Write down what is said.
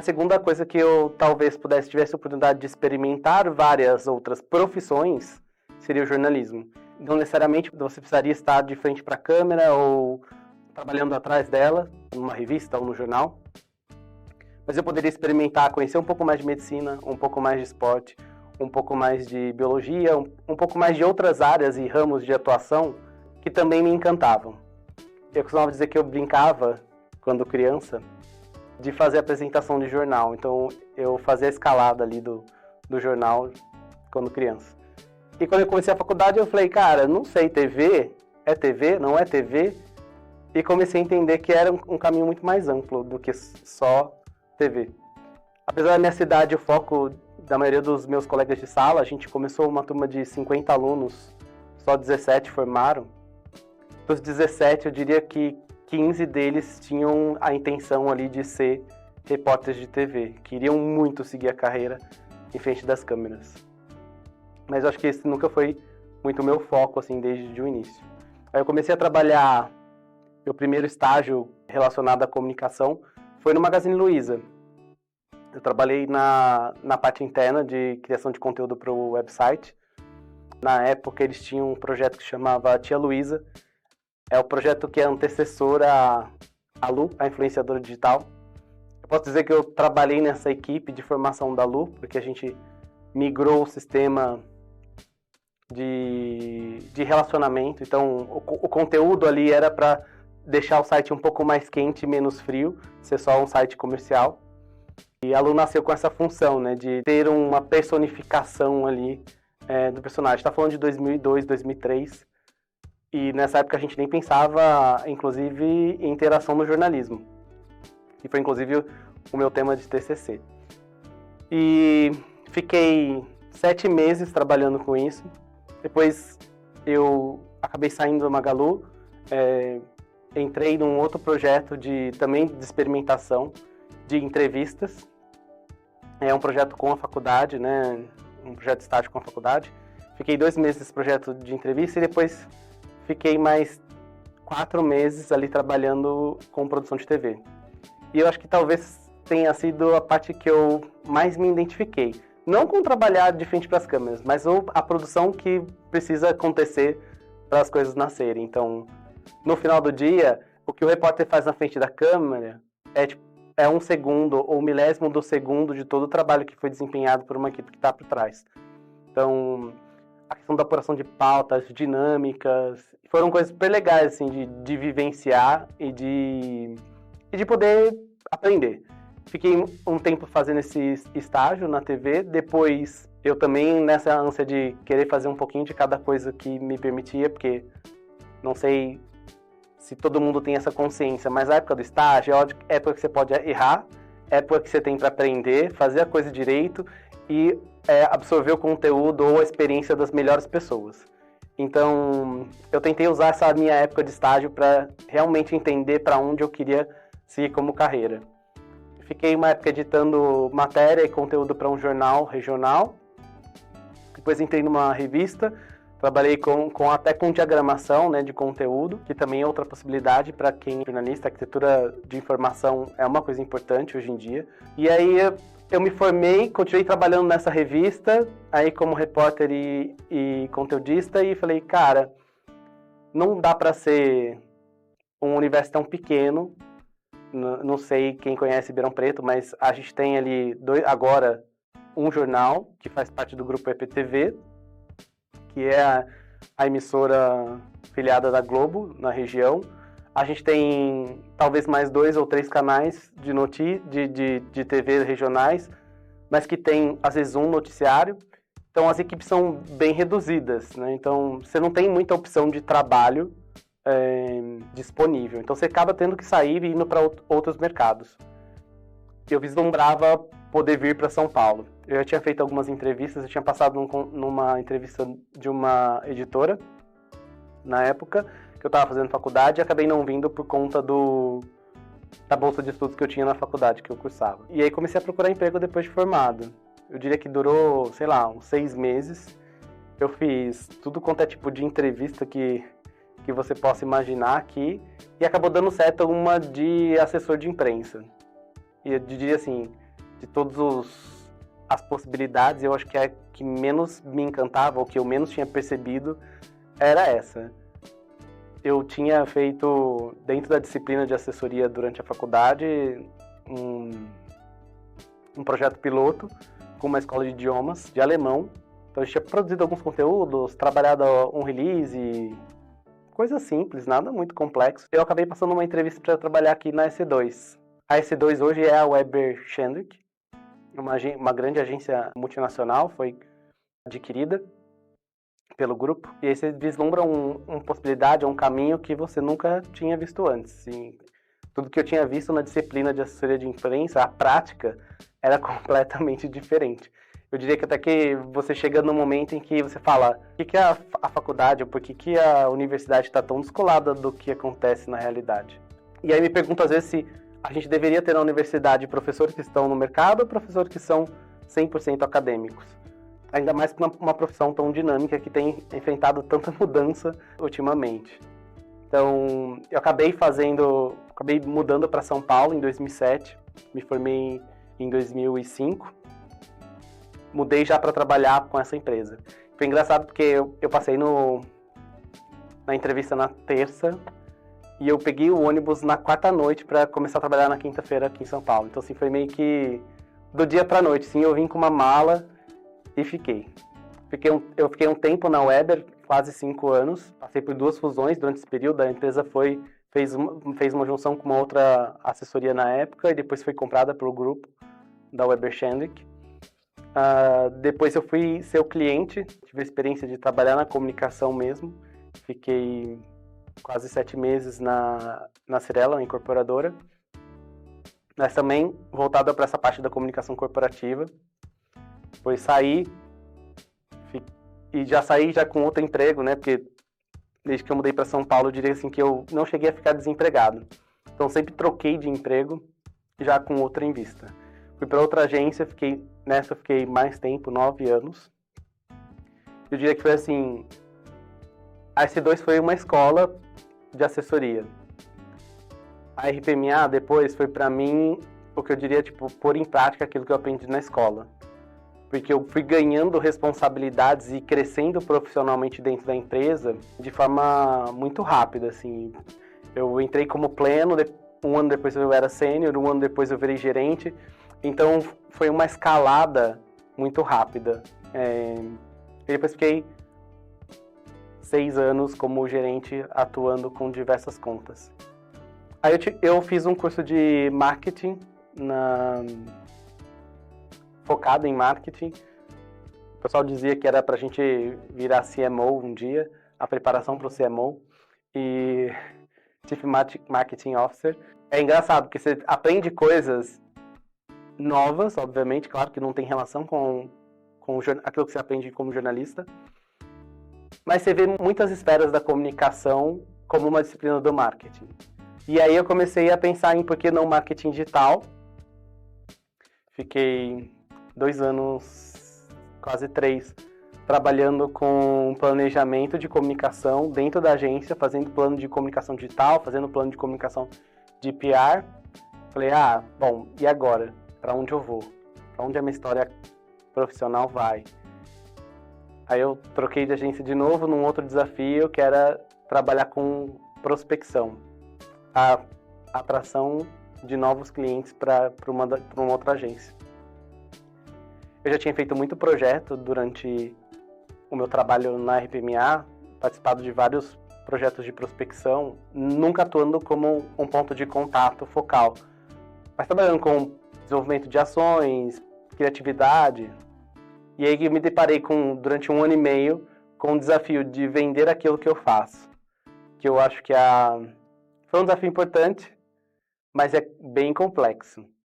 segunda coisa que eu talvez tivesse a oportunidade de experimentar várias outras profissões seria o jornalismo. Não necessariamente você precisaria estar de frente para a câmera ou trabalhando atrás dela, numa revista ou no jornal. Mas eu poderia experimentar, conhecer um pouco mais de medicina, um pouco mais de esporte, um pouco mais de biologia, um pouco mais de outras áreas e ramos de atuação que também me encantavam. Eu costumava dizer que eu brincava, quando criança, de fazer apresentação de jornal. Então, eu fazia a escalada ali do jornal quando criança. E quando eu comecei a faculdade, eu falei, cara, não sei, TV? É TV? Não é TV? E comecei a entender que era um caminho muito mais amplo do que só TV. Apesar da minha cidade, o foco da maioria dos meus colegas de sala, a gente começou uma turma de 50 alunos, só 17 formaram. Dos 17, eu diria que 15 deles tinham a intenção ali de ser repórteres de TV. Queriam muito seguir a carreira em frente das câmeras. Mas eu acho que esse nunca foi muito o meu foco, assim, desde o início. Aí eu comecei a trabalhar, meu primeiro estágio relacionado à comunicação foi no Magazine Luiza. Eu trabalhei na parte interna de criação de conteúdo para o website. Na época, eles tinham um projeto que chamava Tia Luiza. É o projeto que é antecessor à Lu, a influenciadora digital. Eu posso dizer que eu trabalhei nessa equipe de formação da Lu, porque a gente migrou o sistema de relacionamento. Então, o conteúdo ali era para deixar o site um pouco mais quente e menos frio, ser só um site comercial. E a Lu nasceu com essa função, né, de ter uma personificação ali do personagem. Está falando de 2002, 2003. E nessa época a gente nem pensava, inclusive, em interação no jornalismo. E foi, inclusive, o meu tema de TCC. E fiquei 7 meses trabalhando com isso. Depois eu acabei saindo do Magalu, entrei num outro projeto também de experimentação, de entrevistas. É um projeto com a faculdade, né? Um projeto de estágio com a faculdade. Fiquei 2 meses nesse projeto de entrevista e depois fiquei mais 4 meses ali trabalhando com produção de TV. E eu acho que talvez tenha sido a parte que eu mais me identifiquei. Não com trabalhar de frente para as câmeras, mas a produção que precisa acontecer para as coisas nascerem. Então, no final do dia, o que o repórter faz na frente da câmera é 1 segundo ou 1/1000 do segundo de todo o trabalho que foi desempenhado por uma equipe que está por trás. Então, a questão da apuração de pautas, dinâmicas, foram coisas super legais, assim, de vivenciar e de poder aprender. Fiquei um tempo fazendo esse estágio na TV, depois eu também, nessa ânsia de querer fazer um pouquinho de cada coisa que me permitia, porque não sei se todo mundo tem essa consciência, mas a época do estágio é a época que você pode errar, é a época que você tem para aprender, fazer a coisa direito e absorver o conteúdo ou a experiência das melhores pessoas. Então, eu tentei usar essa minha época de estágio para realmente entender para onde eu queria seguir como carreira. Fiquei uma época editando matéria e conteúdo para um jornal regional. Depois entrei numa revista, trabalhei até com diagramação, né, de conteúdo, que também é outra possibilidade para quem é jornalista. A arquitetura de informação é uma coisa importante hoje em dia. E aí eu me formei, continuei trabalhando nessa revista, aí como repórter e conteudista, e falei, cara, não dá para ser um universo tão pequeno. Não sei quem conhece Ribeirão Preto, mas a gente tem ali agora um jornal que faz parte do grupo EPTV, que é a emissora filiada da Globo na região. A gente tem talvez mais 2 ou 3 canais de TV regionais, mas que tem às vezes um noticiário. Então as equipes são bem reduzidas, né? Então você não tem muita opção de trabalho disponível. Então você acaba tendo que sair e indo para outros mercados. Eu vislumbrava poder vir para São Paulo. Eu já tinha feito algumas entrevistas, eu tinha passado numa entrevista de uma editora, na época, que eu estava fazendo faculdade, e acabei não vindo por conta da bolsa de estudos que eu tinha na faculdade, que eu cursava. E aí comecei a procurar emprego depois de formado. Eu diria que durou, sei lá, uns 6 meses. Eu fiz tudo quanto é tipo de entrevista que você possa imaginar aqui, e acabou dando certo uma de assessor de imprensa. E eu diria assim, de todas as possibilidades, eu acho que a que menos me encantava, ou que eu menos tinha percebido, era essa. Eu tinha feito, dentro da disciplina de assessoria durante a faculdade, um projeto piloto com uma escola de idiomas, de alemão. Então a gente tinha produzido alguns conteúdos, trabalhado um release, coisas simples, nada muito complexo. Eu acabei passando uma entrevista para trabalhar aqui na S2. A S2 hoje é a Weber Shandwick, uma grande agência multinacional, foi adquirida pelo grupo. E aí você vislumbra uma possibilidade, um caminho que você nunca tinha visto antes. E tudo que eu tinha visto na disciplina de assessoria de imprensa, a prática, era completamente diferente. Eu diria que até que você chega no momento em que você fala por que a faculdade, ou por que a universidade está tão descolada do que acontece na realidade. E aí me pergunto às vezes se a gente deveria ter na universidade professores que estão no mercado ou professores que são 100% acadêmicos. Ainda mais para uma profissão tão dinâmica que tem enfrentado tanta mudança ultimamente. Então, eu acabei mudando para São Paulo em 2007, me formei em 2005, mudei já para trabalhar com essa empresa. Foi engraçado porque eu passei na entrevista na terça e eu peguei o ônibus na quarta noite para começar a trabalhar na quinta-feira aqui em São Paulo. Então, assim, foi meio que do dia para a noite. Sim, eu vim com uma mala e fiquei. Eu fiquei um tempo na Weber, quase 5 anos. Passei por 2 fusões durante esse período. A empresa fez uma junção com uma outra assessoria na época e depois foi comprada pelo grupo da Weber Shandwick. Depois eu fui ser o cliente, tive a experiência de trabalhar na comunicação mesmo. Fiquei quase 7 meses na Cirela, na incorporadora. Mas também voltado para essa parte da comunicação corporativa. Depois saí e já saí com outro emprego, né? Porque desde que eu mudei para São Paulo, eu diria assim que eu não cheguei a ficar desempregado. Então sempre troquei de emprego já com outra em vista. Fui para outra agência, fiquei mais tempo, 9 anos. Eu diria que foi assim, a S2 foi uma escola de assessoria. A RPMA depois foi para mim o que eu diria, pôr em prática aquilo que eu aprendi na escola. Porque eu fui ganhando responsabilidades e crescendo profissionalmente dentro da empresa de forma muito rápida, assim. Eu entrei como pleno, um ano depois eu era sênior, um ano depois eu virei gerente. Então, foi uma escalada muito rápida. E depois fiquei 6 anos como gerente, atuando com diversas contas. Aí eu fiz um curso de marketing focado em marketing. O pessoal dizia que era pra gente virar CMO um dia, a preparação para o CMO e Chief Marketing Officer. É engraçado, porque você aprende coisas novas, obviamente, claro que não tem relação com aquilo que você aprende como jornalista, mas você vê muitas esferas da comunicação como uma disciplina do marketing. E aí eu comecei a pensar em por que não marketing digital. Fiquei 2 anos, quase 3, trabalhando com planejamento de comunicação dentro da agência, fazendo plano de comunicação digital, fazendo plano de comunicação de PR. Falei, bom, e agora? Para onde eu vou? Para onde a minha história profissional vai? Aí eu troquei de agência de novo num outro desafio, que era trabalhar com prospecção. A atração de novos clientes para uma outra agência. Eu já tinha feito muito projeto durante o meu trabalho na RPMA, participado de vários projetos de prospecção, nunca atuando como um ponto de contato focal, mas trabalhando com desenvolvimento de ações, criatividade. E aí eu me deparei durante 1 ano e meio com o desafio de vender aquilo que eu faço, que eu acho que foi um desafio importante, mas é bem complexo.